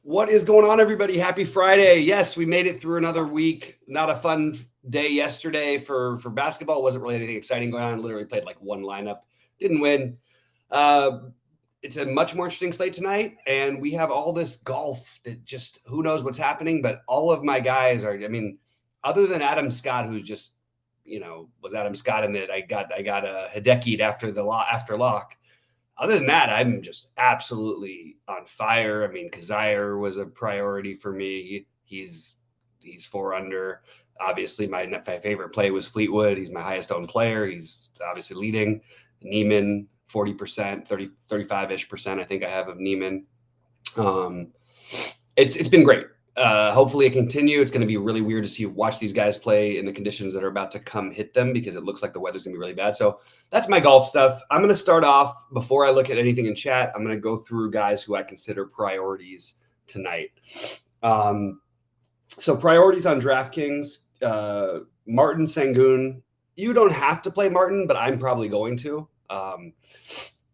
What is going on, everybody? Happy Friday. Yes, we made it through another week. Not a fun day yesterday for basketball. Wasn't really anything exciting going on. Literally played like one lineup. Didn't win. Uh, it's a much more interesting slate tonight. And we have all this golf that just who knows what's happening. But all of my guys are, other than Adam Scott, who's just, was Adam Scott in that I got a Hideki'd after lock. Other than that, I'm just absolutely on fire. I mean, Kazire was a priority for me. He's 4 under. Obviously, my favorite play was Fleetwood. He's my highest owned player. He's obviously leading. Neiman, 40%, 35-ish%, I think I have of Neiman. It's been great. Hopefully it continue. It's going to be really weird to watch these guys play in the conditions that are about to come hit them because it looks like the weather's going to be really bad. So that's my golf stuff. I'm going to start off before I look at anything in chat. I'm going to go through guys who I consider priorities tonight. So priorities on DraftKings, Martin Sengun. You don't have to play Martin, but I'm probably going to. And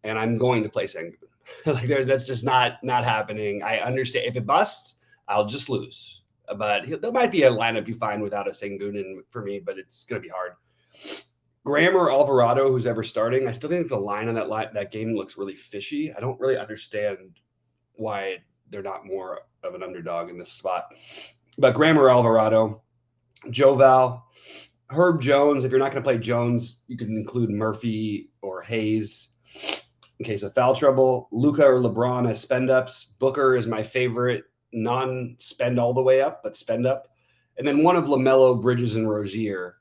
I'm going to play Sengun. That's just not happening. I understand if it busts, I'll just lose. But there might be a lineup you find without a Sengun in for me, but it's going to be hard. Graham or Alvarado, who's ever starting, I still think the line on that game looks really fishy. I don't really understand why they're not more of an underdog in this spot. But Graham or Alvarado, Joval, Herb Jones. If you're not going to play Jones, you can include Murphy or Hayes in case of foul trouble. Luka or LeBron as spend-ups. Booker is my favorite non-spend all the way up, but spend up. And then one of LaMelo, Bridges, and Rozier,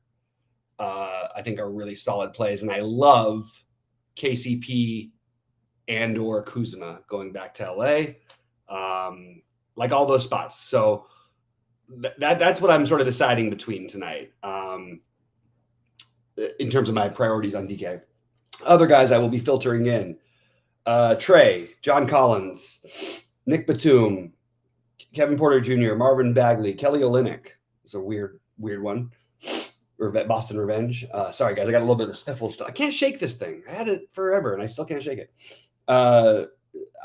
I think are really solid plays. And I love KCP and or Kuzma going back to LA. Like all those spots. So that's what I'm sort of deciding between tonight in terms of my priorities on DK. Other guys I will be filtering in. Trey, John Collins, Nick Batum, Kevin Porter Jr., Marvin Bagley, Kelly Olynyk. It's a weird one. Boston Revenge. Sorry, guys. I got a little bit of sniffle still. I can't shake this thing. I had it forever, and I still can't shake it.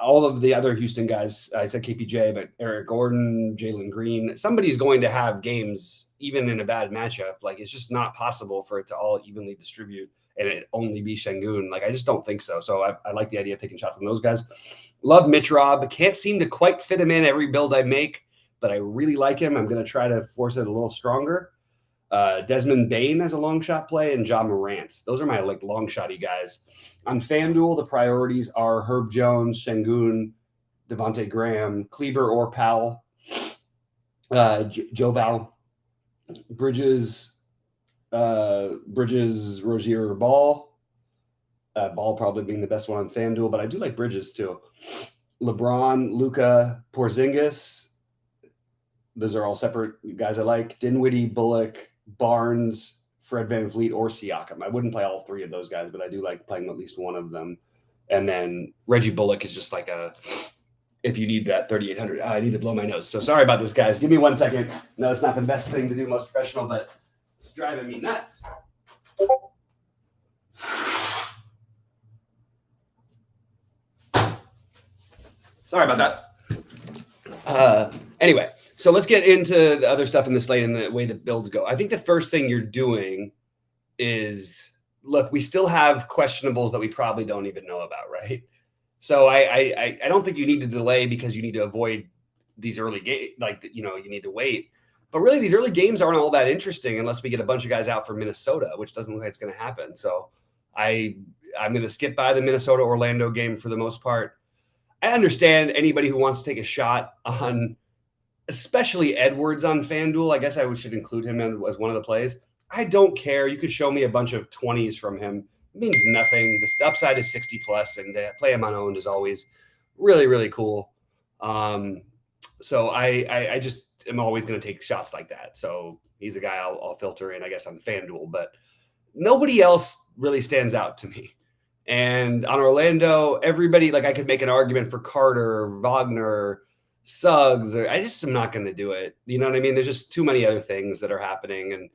All of the other Houston guys, I said KPJ, but Eric Gordon, Jalen Green. Somebody's going to have games, even in a bad matchup. Like, it's just not possible for it to all evenly distribute and it only be Sengun. Like, I just don't think so. So I like the idea of taking shots on those guys. Love Mitch Robb. Can't seem to quite fit him in every build I make, but I really like him. I'm going to try to force it a little stronger. Desmond Bain as a long shot play and Ja Morant. Those are my long shotty guys. On FanDuel, the priorities are Herb Jones, Sengun, Devontae Graham, Kleber or Powell, Joval, Bridges, Rozier or Ball. Ball probably being the best one on FanDuel, but I do like Bridges too. LeBron, Luka, Porzingis. Those are all separate guys I like. Dinwiddie, Bullock, Barnes, Fred VanVleet, or Siakam. I wouldn't play all three of those guys, but I do like playing at least one of them. And then Reggie Bullock is just like if you need that 3,800. I need to blow my nose. So sorry about this, guys. Give me 1 second. No, it's not the best thing to do, most professional, but it's driving me nuts. Sorry about that. Anyway, so let's get into the other stuff in the slate and the way that builds go. I think the first thing you're doing is, look, we still have questionables that we probably don't even know about, right? So I don't think you need to delay because you need to avoid these early games, you need to wait. But really, these early games aren't all that interesting unless we get a bunch of guys out for Minnesota, which doesn't look like it's going to happen. So I'm going to skip by the Minnesota-Orlando game for the most part. I understand anybody who wants to take a shot on, especially Edwards on FanDuel. I guess I should include him as one of the plays. I don't care. You could show me a bunch of 20s from him. It means nothing. The upside is 60 plus, and to play him on owned is always really, really cool. So I just am always going to take shots like that. So he's a guy I'll filter in, I guess, on FanDuel. But nobody else really stands out to me. And on Orlando, everybody, I could make an argument for Carter, Wagner, Suggs. I just am not going to do it. You know what I mean? There's just too many other things that are happening. And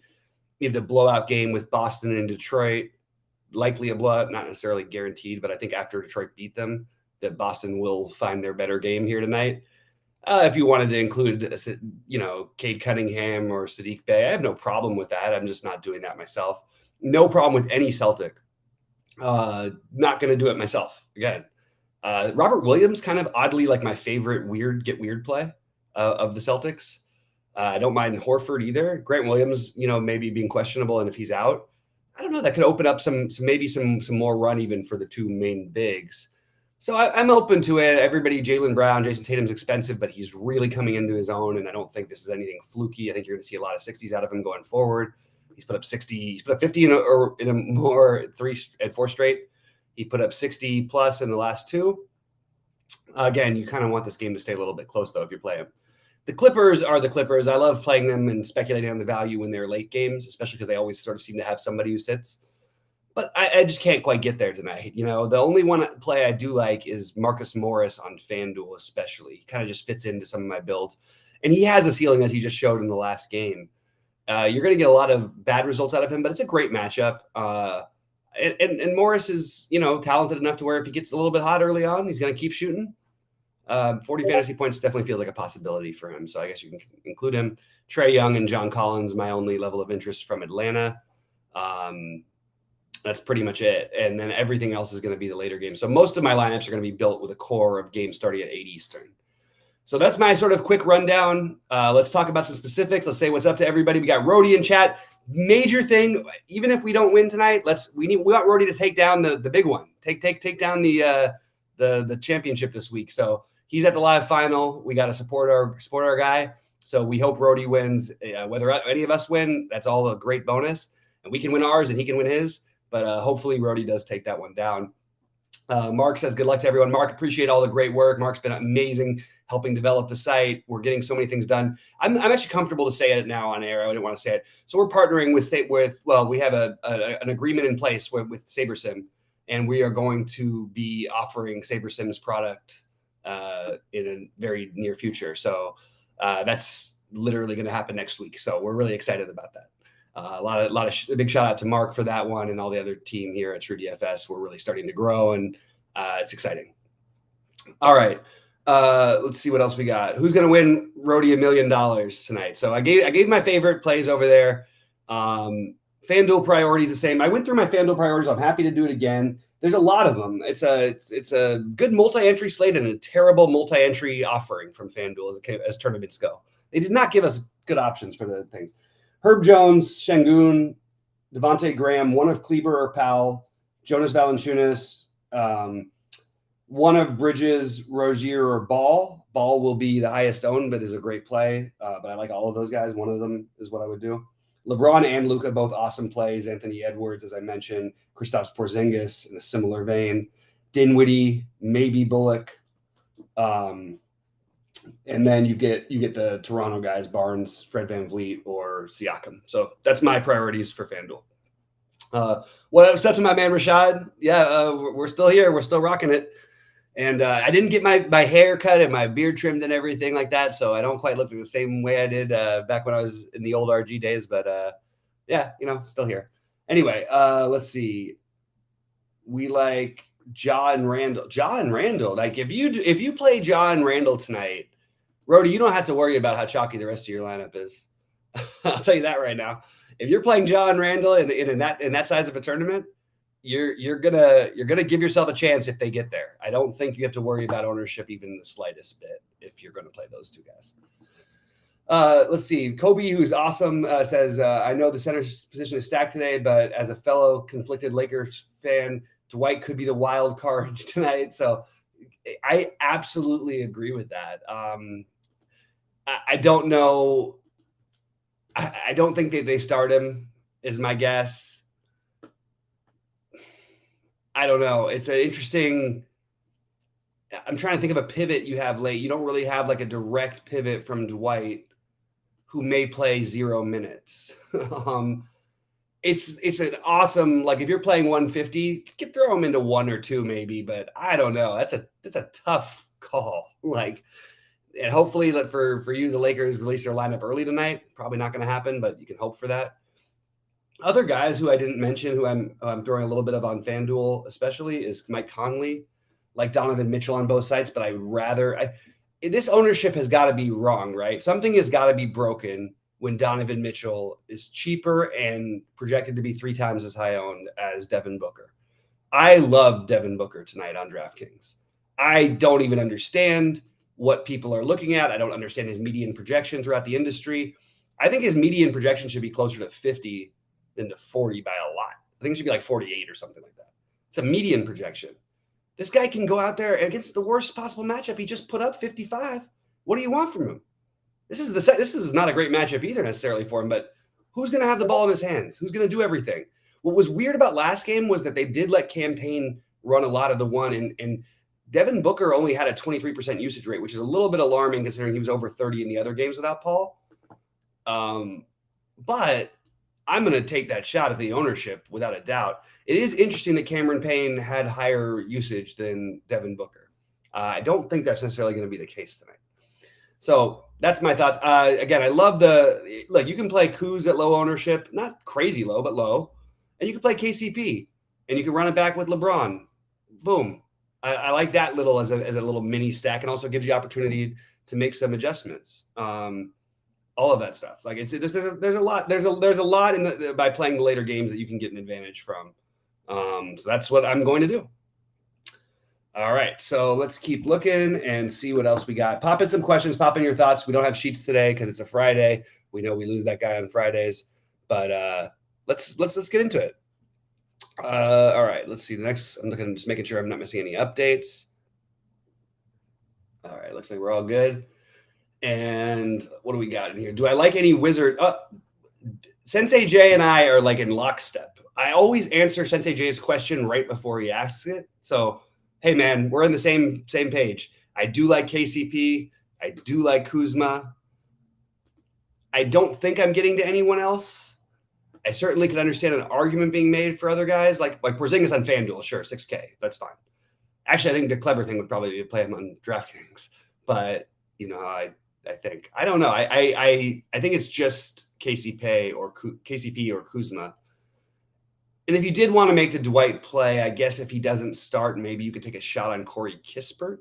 you have the blowout game with Boston and Detroit, likely a blowout, not necessarily guaranteed, but I think after Detroit beat them, that Boston will find their better game here tonight. If you wanted to include, Cade Cunningham or Sadiq Bey, I have no problem with that. I'm just not doing that myself. No problem with any Celtic. Not going to do it myself again. Robert Williams, kind of oddly like my favorite get weird play of the Celtics. I don't mind Horford either. Grant Williams, maybe being questionable, and if he's out, I don't know, that could open up some more run even for the two main bigs. So I'm open to it. Everybody, Jaylen Brown, Jason Tatum's expensive, but he's really coming into his own, and I don't think this is anything fluky. I think you're going to see a lot of 60s out of him going forward. He's put up 60. He's put up 50 in a more 3 and 4 straight. He put up 60 plus in the last 2. Again, you kind of want this game to stay a little bit close, though, if you're playing. The Clippers are the Clippers. I love playing them and speculating on the value in their late games, especially because they always sort of seem to have somebody who sits. But I just can't quite get there tonight. The only one play I do like is Marcus Morris on FanDuel, especially. He kind of just fits into some of my builds. And he has a ceiling, as he just showed in the last game. You're going to get a lot of bad results out of him, but it's a great matchup. And Morris is, talented enough to where if he gets a little bit hot early on, he's going to keep shooting. 40 fantasy points definitely feels like a possibility for him. So I guess you can include him. Trae Young and John Collins, my only level of interest from Atlanta. That's pretty much it. And then everything else is going to be the later game. So most of my lineups are going to be built with a core of games starting at 8 Eastern. So that's my sort of quick rundown. Let's talk about some specifics. Let's say what's up to everybody. We got Rody in chat. Major thing, even if we don't win tonight, we want Rody to take down the big one. Take down the championship this week. So he's at the live final. We got to support our guy. So we hope Rody wins. Whether any of us win, that's all a great bonus. And we can win ours and he can win his. But hopefully Rody does take that one down. Mark says, good luck to everyone. Mark, appreciate all the great work. Mark's been amazing helping develop the site. We're getting so many things done. I'm actually comfortable to say it now on air. I didn't want to say it. So we're partnering we have an agreement in place with SaberSim, and we are going to be offering SaberSim's product in a very near future. So that's literally going to happen next week. So we're really excited about that. A big shout out to Mark for that one and all the other team here at TrueDFS. We're really starting to grow, and it's exciting. All right. Let's see what else we got. Who's going to win Rody $1 million tonight? So I gave my favorite plays over there. FanDuel priorities the same. I went through my FanDuel priorities. I'm happy to do it again. There's a lot of them. It's a good multi-entry slate and a terrible multi-entry offering from FanDuel as tournaments go. They did not give us good options for the things. Herb Jones, Şengün, Devontae Graham, one of Kleber or Powell, Jonas Valanciunas, one of Bridges, Rozier, or Ball. Ball will be the highest owned, but is a great play. But I like all of those guys. One of them is what I would do. LeBron and Luka, both awesome plays. Anthony Edwards, as I mentioned. Kristaps Porzingis in a similar vein. Dinwiddie, maybe Bullock. And then you get the Toronto guys, Barnes, Fred VanVleet, or Siakam. So that's my priorities for FanDuel. What's up to my man Rashad? Yeah, we're still here. We're still rocking it. And I didn't get my hair cut and my beard trimmed and everything like that, so I don't quite look the same way I did back when I was in the old RG days. But yeah, still here. Anyway, let's see. We like Ja and Randall. Like if you play Ja and Randall tonight, Rody, you don't have to worry about how chalky the rest of your lineup is. I'll tell you that right now. If you're playing Ja and Randall in that size of a tournament, you're gonna give yourself a chance if they get there. I don't think you have to worry about ownership even the slightest bit if you're going to play those two guys. Let's see. Kobe, who's awesome, says, I know the center position is stacked today, but as a fellow conflicted Lakers fan, Dwight could be the wild card tonight. So I absolutely agree with that. I don't know. I don't think they start him is my guess. I don't know. It's an interesting. I'm trying to think of a pivot you have late. You don't really have like a direct pivot from Dwight, who may play 0 minutes. It's an awesome, like if you're playing 150, you can throw him into 1 or 2 maybe, but I don't know. That's a tough call. Like, and hopefully that for you, the Lakers release their lineup early tonight. Probably not going to happen, but you can hope for that. Other guys who I didn't mention, who I'm throwing a little bit of on FanDuel, especially, is Mike Conley, like Donovan Mitchell on both sides. But I would rather this ownership has got to be wrong, right? Something has got to be broken when Donovan Mitchell is cheaper and projected to be 3 times as high owned as Devin Booker. I love Devin Booker tonight on DraftKings. I don't even understand what people are looking at. I don't understand his median projection throughout the industry. I think his median projection should be closer to 50 than to 40 by a lot. I think it should be like 48 or something like that. It's a median projection. This guy can go out there against the worst possible matchup. He just put up 55. What do you want from him? This is not a great matchup either necessarily for him, but who's going to have the ball in his hands? Who's going to do everything? What was weird about last game was that they did let Cam Payne run a lot of the one, and Devin Booker only had a 23% usage rate, which is a little bit alarming considering he was over 30 in the other games without Paul. But I'm going to take that shot at the ownership without a doubt. It is interesting that Cameron Payne had higher usage than Devin Booker. I don't think that's necessarily going to be the case tonight. So that's my thoughts. Again, I love you can play Kuz at low ownership, not crazy low, but low. And you can play KCP and you can run it back with LeBron. Boom. I like that little as a little mini stack, and also gives you opportunity to make some adjustments. All of that stuff. Like there's a lot in by playing the later games that you can get an advantage from. So that's what I'm going to do. All right, so let's keep looking and see what else we got. Pop in some questions, pop in your thoughts. We don't have sheets today because it's a Friday. We know we lose that guy on Fridays, but let's get into it. All right, let's see. The next, I'm looking, just making sure I'm not missing any updates. All right, looks like we're all good. And what do we got in here? Do I like any wizard? Sensei Jay and I are like in lockstep. I always answer Sensei Jay's question right before he asks it. So, hey man, we're on the same page. I do like KCP. I do like Kuzma. I don't think I'm getting to anyone else. I certainly can understand an argument being made for other guys like Porzingis on FanDuel. Sure, 6K. That's fine. Actually, I think the clever thing would probably be to play him on DraftKings. But, I think. I don't know. I think it's just KCP or Kuzma. And if you did want to make the Dwight play, I guess if he doesn't start, maybe you could take a shot on Corey Kispert.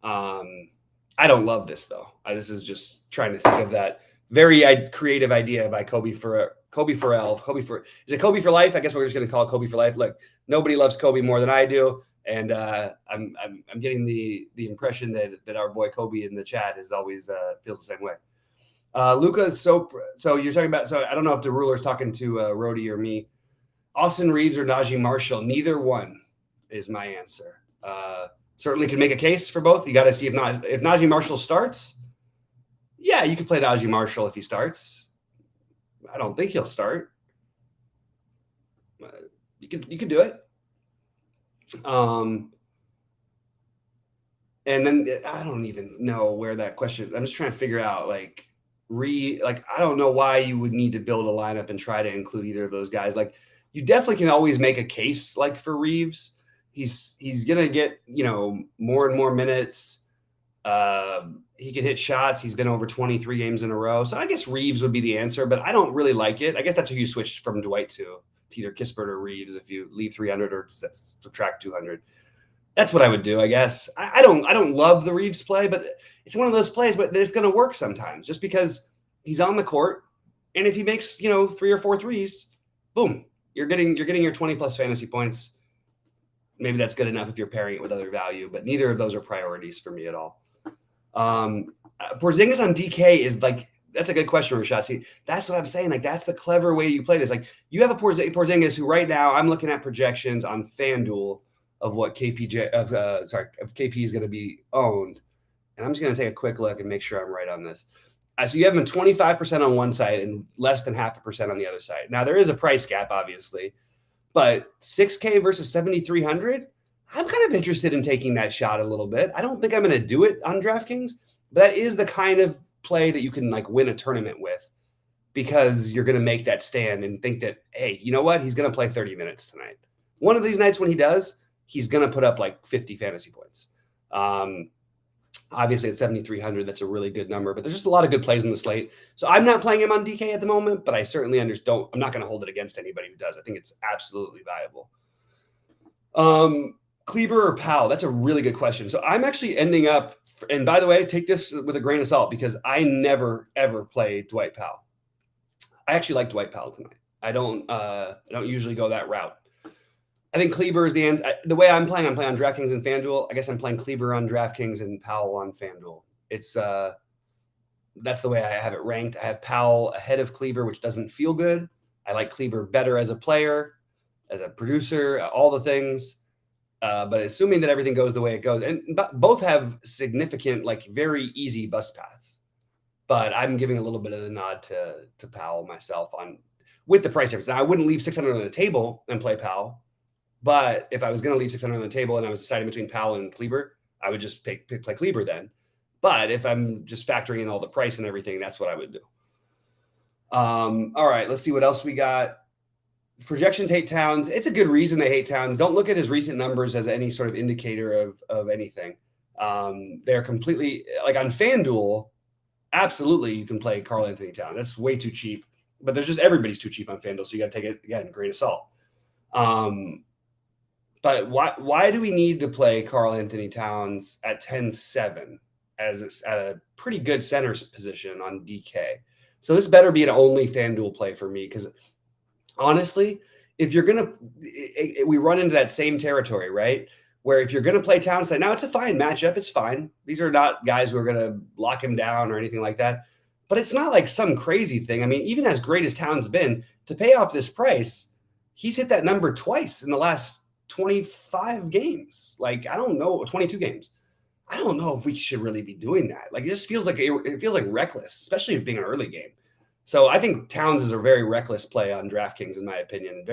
I don't love this, though. This is just trying to think of that very creative idea by Kobe Farrell. Is it Kobe for life? I guess we're just going to call it Kobe for life. Look, nobody loves Kobe more than I do. And I'm getting the impression that our boy Kobe in the chat is always feels the same way. Luka is so you're talking about, so I don't know if the ruler's talking to Rhodey or me. Austin Reeves or Najee Marshall, neither one is my answer. Certainly can make a case for both. You got to see if Najee Marshall starts. Yeah, you can play Najee Marshall if he starts. I don't think he'll start. You can do it. And then I don't even know where that question. I'm just trying to figure out I don't know why you would need to build a lineup and try to include either of those guys. Like, you definitely can always make a case like for Reeves. He's gonna get more and more minutes. He can hit shots. He's been over 23 games in a row. So I guess Reeves would be the answer, but I don't really like it. I guess that's who you switched from Dwight to either Kispert or Reeves if you leave 300 or subtract 200. That's what I would do, I guess. I don't love the Reeves play, but it's one of those plays but it's going to work sometimes just because he's on the court. And if he makes, 3 or 4 threes, boom, you're getting your 20 plus fantasy points. Maybe that's good enough if you're pairing it with other value, but neither of those are priorities for me at all. Porzingis on DK is that's a good question, Rashad. See, that's what I'm saying. That's the clever way you play this. You have a Porzingis who right now I'm looking at projections on FanDuel of what KP is going to be owned. And I'm just going to take a quick look and make sure I'm right on this. So you have him 25% on one side and less than 0.5% on the other side. Now there is a price gap, obviously, but 6K versus 7,300. I'm kind of interested in taking that shot a little bit. I don't think I'm going to do it on DraftKings, but that is the kind of play that you can win a tournament with because you're going to make that stand and think that, hey, you know what? He's going to play 30 minutes tonight. One of these nights when he does, he's going to put up 50 fantasy points. Obviously at 7,300, that's a really good number, but there's just a lot of good plays in the slate. So I'm not playing him on DK at the moment, but I certainly understand. I'm not going to hold it against anybody who does. I think it's absolutely viable. Kleber or Powell? That's a really good question. So I'm actually ending up, and by the way, take this with a grain of salt because I never ever play Dwight Powell. I actually like Dwight Powell tonight. I don't usually go that route. I think Kleber is the end. The way I'm playing on DraftKings and FanDuel. I guess I'm playing Kleber on DraftKings and Powell on FanDuel. It's that's the way I have it ranked. I have Powell ahead of Kleber, which doesn't feel good. I like Kleber better as a player, as a producer, all the things. But assuming that everything goes the way it goes, and both have significant, like very easy bust paths. But I'm giving a little bit of the nod to Powell myself on with the price difference. Now I wouldn't leave 600 on the table and play Powell, but if I was going to leave 600 on the table and I was deciding between Powell and Kleber, I would just play Kleber then. But if I'm just factoring in all the price and everything, that's what I would do. All right, let's see what else we got. Projections hate Towns. It's a good reason they hate Towns. Don't look at his recent numbers as any sort of indicator of anything. They're completely like on FanDuel. Absolutely, you can play Karl-Anthony Towns. That's way too cheap. But there's just everybody's too cheap on FanDuel, so you got to take it again, grain of salt. But why do we need to play Karl-Anthony Towns at 10-7 as at a pretty good center position on DK? So this better be an only FanDuel play for me because honestly, if you're gonna, we run into that same territory, right? Where if you're gonna play Towns, now it's a fine matchup, it's fine. These are not guys who are gonna lock him down or anything like that. But it's not like some crazy thing. I mean, even as great as Towns been, to pay off this price, he's hit that number twice in the last 25 games. Like, I don't know, 22 games. I don't know if we should really be doing that. Like, it just feels like it feels like reckless, especially being an early game. So I think Towns is a very reckless play on DraftKings, in my opinion.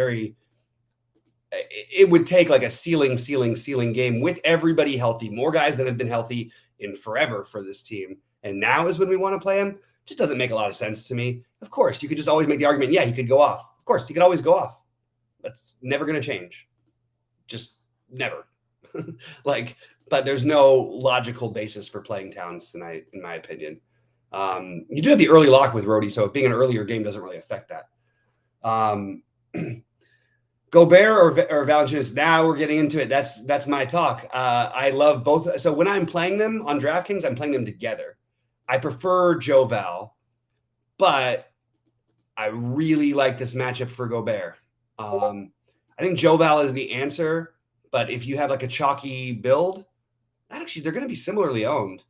It would take like a ceiling game with everybody healthy, more guys that have been healthy in forever for this team. And now is when we want to play him. Just doesn't make a lot of sense to me. Of course, you could just always make the argument, yeah, he could go off. Of course, he could always go off. That's never going to change. Just never. But there's no logical basis for playing Towns tonight, in my opinion. You do have the early lock with Rhodey, so being an earlier game doesn't really affect that. Gobert or Valanciunas, now we're getting into it. That's my talk. I love both. So when I'm playing them on DraftKings, I'm playing them together. I prefer Joe Val, but I really like this matchup for Gobert. I think Joe Val is the answer, but if you have like a chalky build, actually they're going to be similarly owned.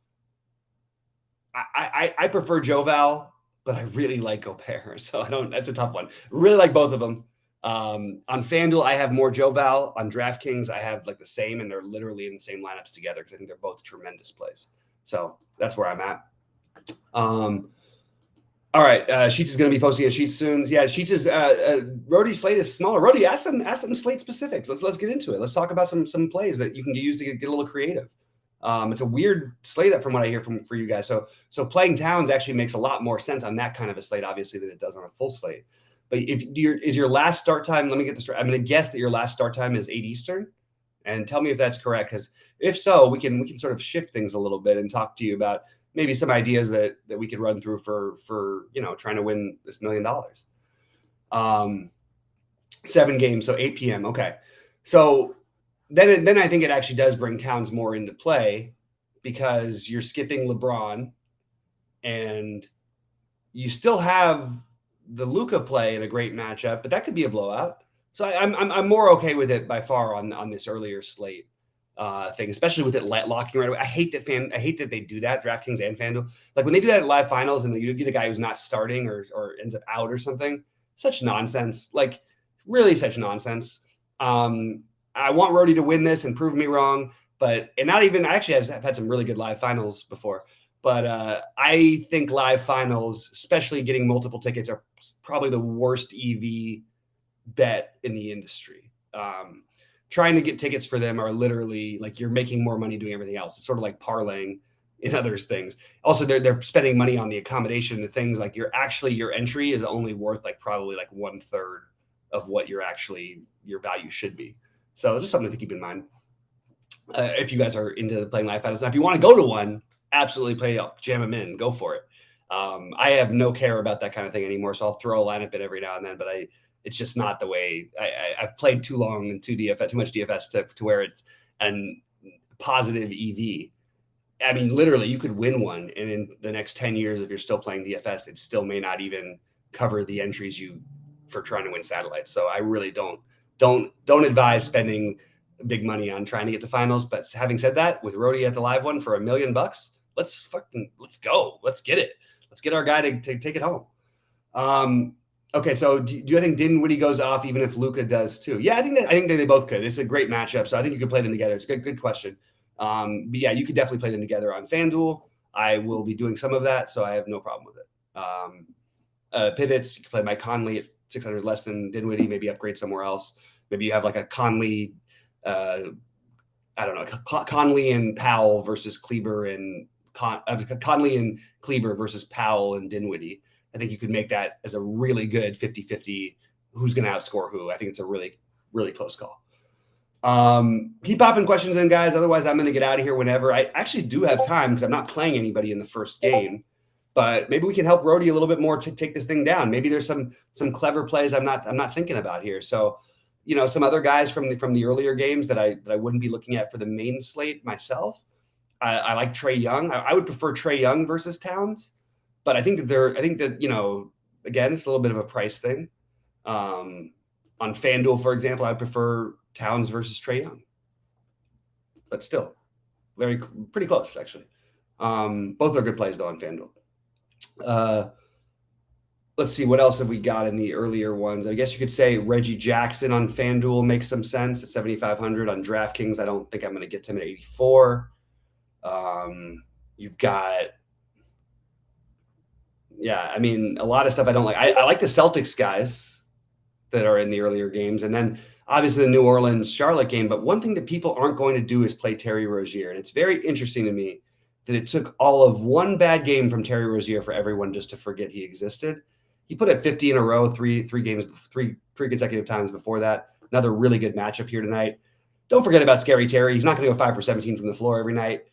I prefer Joe Val, but I really like Gobert, so that's a tough one. Really like both of them. On FanDuel, I have more Joe Val. On DraftKings, I have like the same, and they're literally in the same lineups together because I think they're both tremendous plays. So that's where I'm at. All right, Sheets is going to be posting a Sheets soon. Yeah, Sheets is Rhodey's slate is smaller. Rhodey, ask some slate specifics. Let's get into it. Let's talk about some plays that you can use to get a little creative. It's a weird slate up from what I hear for you guys. So playing Towns actually makes a lot more sense on that kind of a slate, obviously, than it does on a full slate. But is your last start time? Let me get this right. I'm going to guess that your last start time is 8 Eastern, and tell me if that's correct. Because if so, we can sort of shift things a little bit and talk to you about maybe some ideas that we could run through for trying to win this $1 million. 7 games, so 8 p.m. Okay, so then I think it actually does bring Towns more into play because you're skipping LeBron, and you still have the Luka play in a great matchup, but that could be a blowout. So I'm more okay with it by far on this earlier slate thing, especially with it locking right away. I hate that they do that, DraftKings and FanDuel. Like when they do that at live finals and you get a guy who's not starting or ends up out or something, such nonsense. Like really such nonsense. I want Rhodey to win this and prove me wrong, I actually have had some really good live finals before. But I think live finals, especially getting multiple tickets, are probably the worst EV bet in the industry. Trying to get tickets for them are literally like you're making more money doing everything else. It's sort of like parlaying in other things. Also, they're spending money on the accommodation, the things like your entry is only worth like probably like 1/3 of what your value should be. So it's just something to keep in mind if you guys are into playing live finals. Now, if you want to go to one, absolutely play up, jam them in, go for it. I have no care about that kind of thing anymore, so I'll throw a lineup in every now and then, but it's just not the way I've played too long and too much DFS to where and positive EV. I mean, literally, you could win one, and in the next 10 years, if you're still playing DFS, it still may not even cover the entries you for trying to win satellites. So I really don't advise spending big money on trying to get to finals. But having said that, with Rody at the live one for $1 million, let's go. Let's get it. Let's get our guy to take it home. Okay, so do you think Dinwiddie goes off even if Luka does too? Yeah, I think that they both could. It's a great matchup, so I think you could play them together. It's a good question. But yeah, you could definitely play them together on FanDuel. I will be doing some of that, so I have no problem with it. Pivots, you can play Mike Conley at 600 less than Dinwiddie, maybe upgrade somewhere else. Maybe you have like a Conley, I don't know, Conley and Powell versus Kleber and Conley and Kleber versus Powell and Dinwiddie. I think you could make that as a really good 50-50 who's going to outscore who. I think it's a really, really close call. Keep popping questions in, guys. Otherwise, I'm going to get out of here whenever. I actually do have time because I'm not playing anybody in the first game. But maybe we can help Rody a little bit more to take this thing down. Maybe there's some clever plays I'm not thinking about here. So, some other guys from the earlier games that I wouldn't be looking at for the main slate myself. I like Trae Young. I would prefer Trae Young versus Towns. But I think that again, it's a little bit of a price thing. On FanDuel, for example, I prefer Towns versus Trae Young. But still, pretty close, actually. Both are good plays, though, on FanDuel. Let's see, what else have we got in the earlier ones? I guess you could say Reggie Jackson on FanDuel makes some sense at 7,500. On DraftKings, I don't think I'm going to get to him at 84. You've got... Yeah, I mean, a lot of stuff I don't like. I like the Celtics guys that are in the earlier games. And then obviously the New Orleans-Charlotte game. But one thing that people aren't going to do is play Terry Rozier. And it's very interesting to me that it took all of one bad game from Terry Rozier for everyone just to forget he existed. He put up 50 in a row, three consecutive times before that. Another really good matchup here tonight. Don't forget about Scary Terry. He's not going to go 5 for 17 from the floor every night.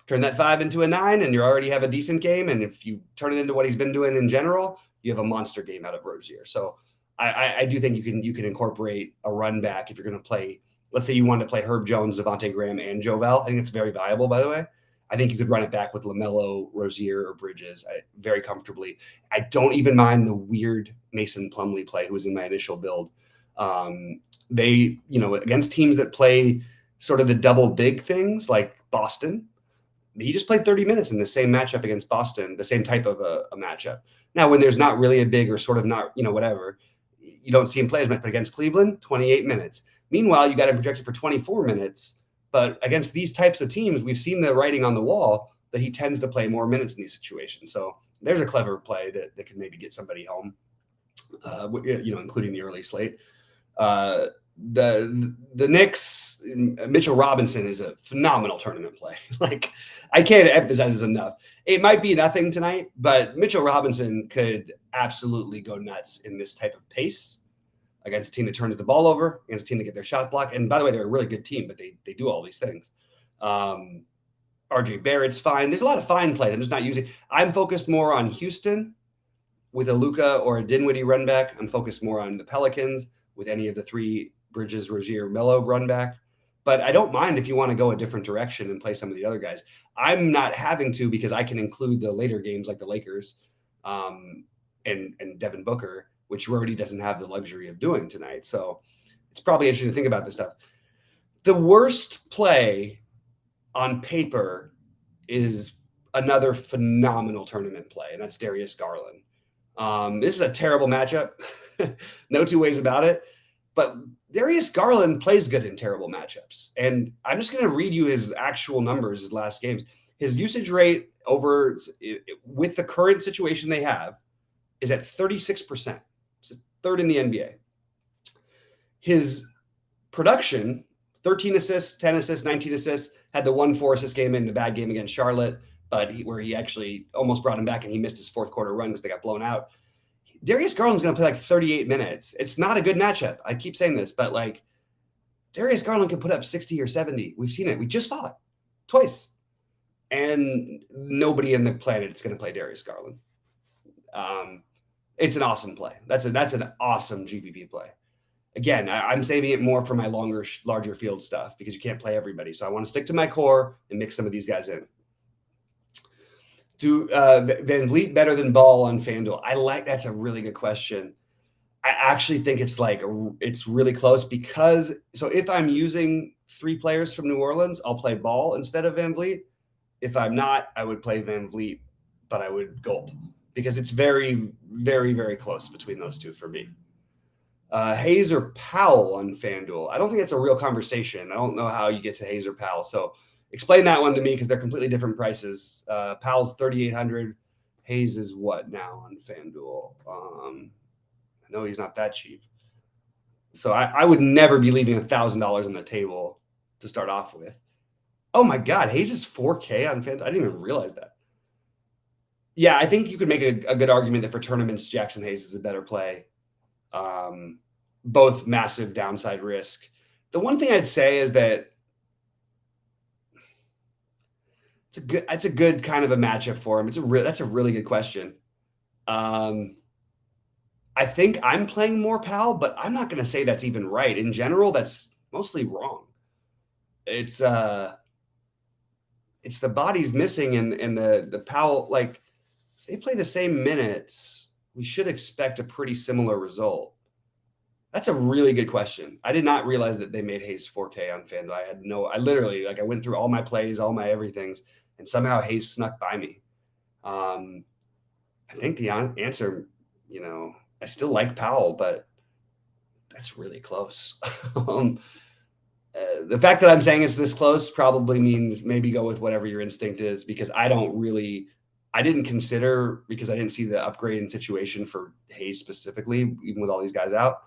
Turn that 5 into a 9 and you already have a decent game. And if you turn it into what he's been doing in general, you have a monster game out of Rozier. So I do think you can incorporate a run back if you're going to play. Let's say you want to play Herb Jones, Devontae Graham, and Jovel. I think it's very viable, by the way. I think you could run it back with LaMelo, Rozier, or Bridges very comfortably. I don't even mind the weird Mason Plumlee play who was in my initial build. They, against teams that play sort of the double big things like Boston, he just played 30 minutes in the same matchup against Boston, the same type of a matchup. Now, when there's not really a big or sort of not, whatever, you don't see him play as much. But against Cleveland, 28 minutes. Meanwhile, you got him projected for 24 minutes. But against these types of teams, we've seen the writing on the wall that he tends to play more minutes in these situations. So there's a clever play that can maybe get somebody home, including the early slate. The Knicks, Mitchell Robinson is a phenomenal tournament play. Like, I can't emphasize this enough. It might be nothing tonight, but Mitchell Robinson could absolutely go nuts in this type of pace against a team that turns the ball over, against a team that get their shot blocked. And by the way, they're a really good team, but they do all these things. RJ Barrett's fine. There's a lot of fine plays. I'm just not using. I'm focused more on Houston with a Luka or a Dinwiddie run back. I'm focused more on the Pelicans with any of the three Bridges, Rozier, Melo run back. But I don't mind if you want to go a different direction and play some of the other guys. I'm not having to because I can include the later games like the Lakers and Devin Booker, which Rody doesn't have the luxury of doing tonight. So it's probably interesting to think about this stuff. The worst play on paper is another phenomenal tournament play, and that's Darius Garland. This is a terrible matchup. No two ways about it. But Darius Garland plays good in terrible matchups. And I'm just going to read you his actual numbers, his last games. His usage rate with the current situation they have is at 36%. It's third in the NBA. His production, 13 assists, 10 assists, 19 assists, had the 1-4 assist game in the bad game against Charlotte, but where he actually almost brought him back and he missed his fourth quarter run because they got blown out. Darius Garland's going to play like 38 minutes. It's not a good matchup. I keep saying this, but like Darius Garland can put up 60 or 70. We've seen it. We just saw it twice. And nobody in the planet is going to play Darius Garland. It's an awesome play. That's an awesome GPP play. Again, I'm saving it more for my larger field stuff because you can't play everybody. So I want to stick to my core and mix some of these guys in. Do Van Vliet better than Ball on FanDuel? That's a really good question. I actually think it's really close because if I'm using 3 players from New Orleans, I'll play Ball instead of Van Vliet. If I'm not, I would play Van Vliet, but I would gulp because it's very, very, very close between those two for me. Hayes or Powell on FanDuel? I don't think it's a real conversation. I don't know how you get to Hayes or Powell. So explain that one to me because they're completely different prices. Powell's $3,800. Hayes is what now on FanDuel? I know he's not that cheap. So I would never be leaving $1,000 on the table to start off with. Oh my God, Hayes is 4K on FanDuel. I didn't even realize that. Yeah, I think you could make a good argument that for tournaments, Jackson Hayes is a better play. Both massive downside risk. The one thing I'd say is that it's a good kind of a matchup for him. That's a really good question. I think I'm playing more Powell, but I'm not going to say that's even right. In general, that's mostly wrong. It's the bodies missing and the Powell, like if they play the same minutes, we should expect a pretty similar result. That's a really good question. I did not realize that they made Hayes 4K on FanDuel. I literally I went through all my plays, all my everythings, and somehow Hayes snuck by me. I think the answer, I still like Powell, but that's really close. The fact that I'm saying it's this close probably means maybe go with whatever your instinct is because I didn't consider because I didn't see the upgrade in situation for Hayes specifically, even with all these guys out.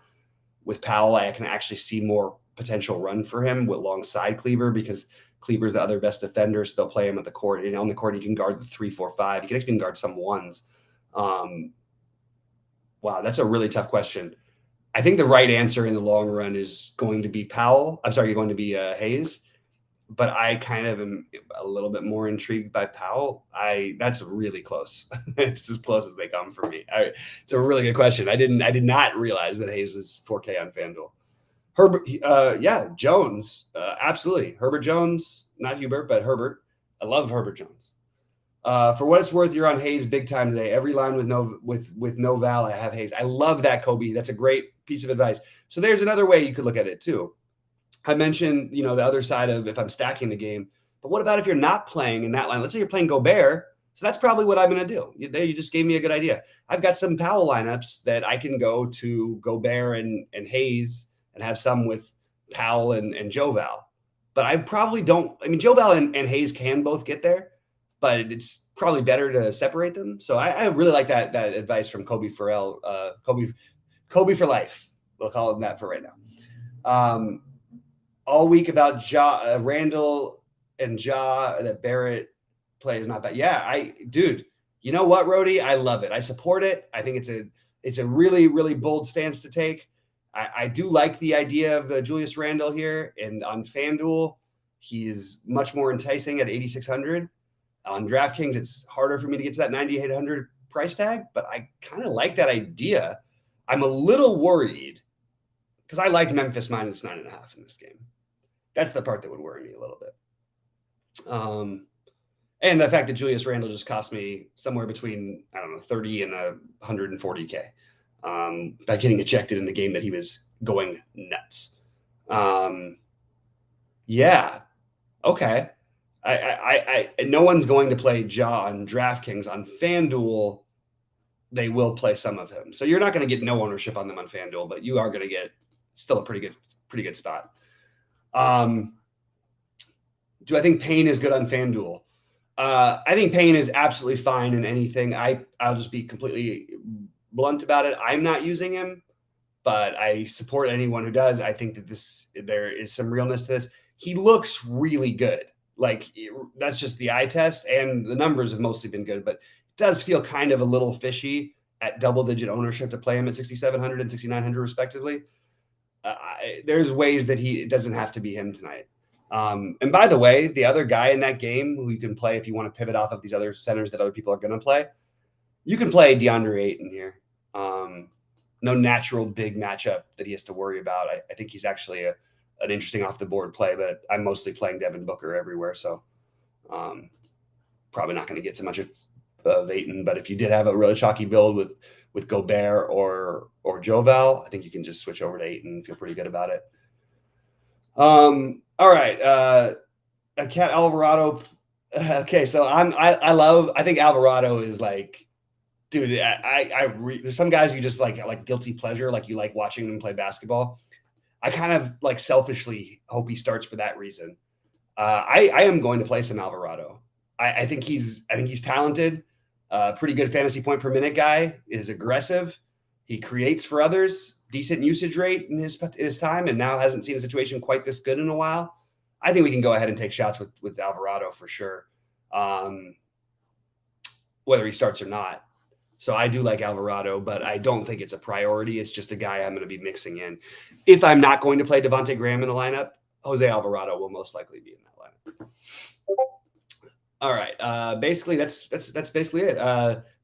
With Powell, I can actually see more potential run for him alongside Kleber because Kleber's the other best defender, so they'll play him at the court. And on the court, he can guard the 3, 4, 5. He can actually guard some ones. Wow, that's a really tough question. I think the right answer in the long run is going to be going to be Hayes. But I kind of am a little bit more intrigued by Powell. That's really close. It's as close as they come for me. It's a really good question. I did not realize that Hayes was 4K on FanDuel. Herbert, Jones, absolutely. Herbert Jones, not Hubert, but Herbert. I love Herbert Jones. For what it's worth, you're on Hayes big time today. Every line with no Val, I have Hayes. I love that, Kobe. That's a great piece of advice. So there's another way you could look at it too. I mentioned, the other side of if I'm stacking the game, but what about if you're not playing in that line? Let's say you're playing Gobert. So that's probably what I'm going to do. You just gave me a good idea. I've got some Powell lineups that I can go to Gobert and Hayes and have some with Powell and Joval. But I probably don't. I mean, Joval and Hayes can both get there, but it's probably better to separate them. So I really like that advice from Kobe Farrell. Kobe for life. We'll call him that for right now. All week about Randall and that Barrett play is not bad. Yeah, dude, you know what, Rhodey? I love it. I support it. I think it's a really, really bold stance to take. I do like the idea of Julius Randle here, and on FanDuel, he's much more enticing at 8,600. On DraftKings, it's harder for me to get to that 9,800 price tag, but I kind of like that idea. I'm a little worried because I like Memphis minus 9.5 in this game. That's the part that would worry me a little bit. And the fact that Julius Randle just cost me somewhere between, 30 and 140K by getting ejected in the game that he was going nuts. Yeah. Okay. I no one's going to play Ja on DraftKings. On FanDuel, they will play some of him. So you're not going to get no ownership on them on FanDuel, but you are going to get still a pretty good spot. Do I think Payne is good on FanDuel? I think Payne is absolutely fine in anything. I'll just be completely blunt about it. I'm not using him, but I support anyone who does. I think that there is some realness to this. He looks really good. Like that's just the eye test, and the numbers have mostly been good, but it does feel kind of a little fishy at double-digit ownership to play him at 6,700 and 6,900 respectively. There's ways that it doesn't have to be him tonight. And by the way, the other guy in that game who you can play if you want to pivot off of these other centers that other people are going to play, you can play DeAndre Ayton here. natural big matchup that he has to worry about. I think he's actually an interesting off the board play, but I'm mostly playing Devin Booker everywhere, so probably not going to get so much of Ayton. But if you did have a really chalky build with Gobert or Joval, I think you can just switch over to Ayton and feel pretty good about it. All right, Cat Alvarado. Okay, so I think Alvarado is like, dude. There's some guys you just like guilty pleasure, like you like watching them play basketball. I kind of like selfishly hope he starts for that reason. I am going to play some Alvarado. I think he's talented. Pretty good fantasy point per minute guy. Is aggressive. He creates for others. Decent usage rate in his time, and now hasn't seen a situation quite this good in a while. I think we can go ahead and take shots with Alvarado for sure, whether he starts or not. So I do like Alvarado, but I don't think it's a priority. It's just a guy I'm going to be mixing in. If I'm not going to play Devontae Graham in the lineup, Jose Alvarado will most likely be in that lineup. All right. Basically, that's basically it.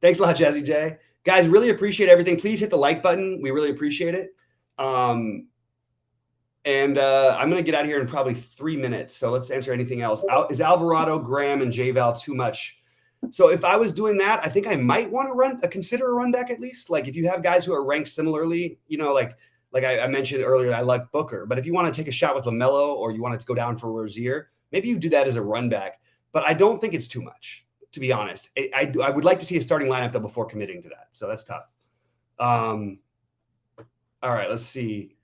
Thanks a lot, Jazzy J. Guys, really appreciate everything. Please hit the like button. We really appreciate it. And I'm going to get out of here in probably 3 minutes. So let's answer anything else. Is Alvarado, Graham, and J-Val too much? So if I was doing that, I think I might want to consider a run back at least. Like if you have guys who are ranked similarly, like I mentioned earlier, I like Booker. But if you want to take a shot with LaMelo or you want to go down for Rozier, maybe you do that as a run back. But I don't think it's too much, to be honest. I would like to see a starting lineup, though, before committing to that. So that's tough. All right, let's see.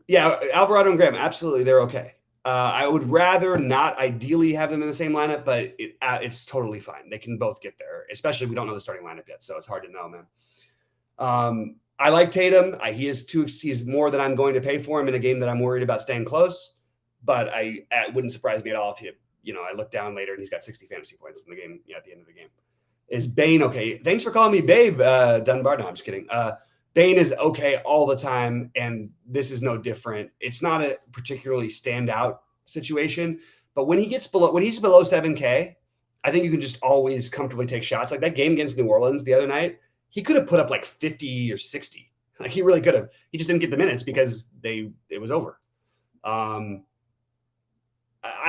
Yeah, Alvarado and Graham, absolutely, they're okay. I would rather not ideally have them in the same lineup, but it's totally fine. They can both get there, especially we don't know the starting lineup yet, so it's hard to know, man. I like Tatum. He's more than I'm going to pay for him in a game that I'm worried about staying close, but it wouldn't surprise me at all if I look down later and he's got 60 fantasy points in the game at the end of the game. Is Bane okay? Thanks for calling me Babe, Dunbar. No, I'm just kidding. Bane is okay all the time, and this is no different. It's not a particularly standout situation, but when he's below 7K, I think you can just always comfortably take shots. Like that game against New Orleans the other night, he could have put up like 50 or 60. Like he really could have. He just didn't get the minutes because it was over. I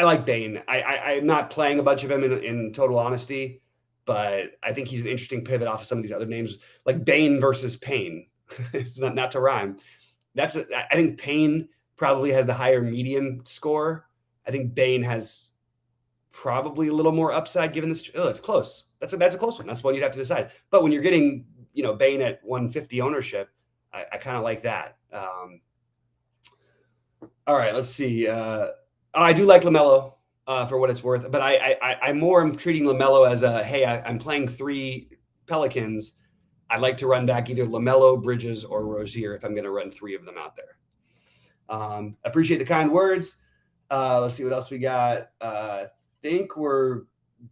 like Bane. I'm not playing a bunch of him in total honesty, but I think he's an interesting pivot off of some of these other names, like Bane versus Payne. It's not to rhyme. I think Payne probably has the higher median score. I think Bane has probably a little more upside given this. Oh, it's close. That's a close one. That's one you'd have to decide. But when you're getting, Bane at 150 ownership, I kind of like that. All right, let's see. I do like LaMelo for what it's worth, but I'm more treating LaMelo as I'm playing 3 Pelicans. I'd like to run back either LaMelo, Bridges, or Rozier if I'm going to run 3 of them out there. Appreciate the kind words. Let's see what else we got. I think we're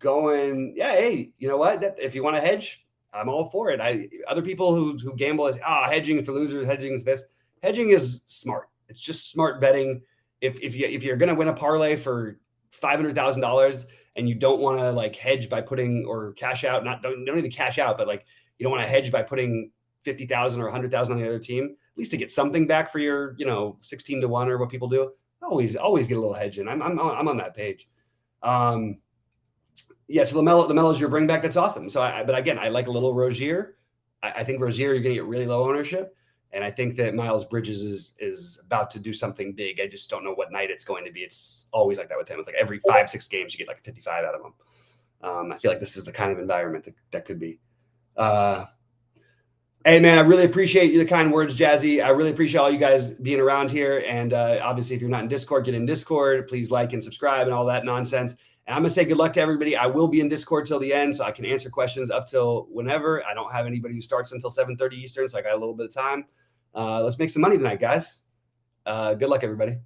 going. Yeah, hey, you know what? If you want to hedge, I'm all for it. Other people who gamble as hedging for losers, hedging is this. Hedging is smart. It's just smart betting. If you're going to win a parlay for $500,000 and you don't want to like hedge by putting or cash out, don't need to cash out, but like you don't want to hedge by putting 50,000 or 100,000 on the other team, at least to get something back for your 16 to 1 or what people do. Always get a little hedge in. I'm on that page. So LaMelo is your bring back. That's awesome. So but again, I like a little Rozier. I think Rozier you're going to get really low ownership. And I think that Miles Bridges is about to do something big. I just don't know what night it's going to be. It's always like that with him. It's like every 5-6 games you get like a 55 out of him. I feel like this is the kind of environment that could be. Hey man, I really appreciate the kind words, Jazzy. I really appreciate all you guys being around here. And obviously, if you're not in Discord, get in Discord. Please like and subscribe and all that nonsense. And I'm gonna say good luck to everybody. I will be in Discord till the end, so I can answer questions up till whenever. I don't have anybody who starts until 7:30 Eastern, so I got a little bit of time. Let's make some money tonight, guys. Good luck, everybody.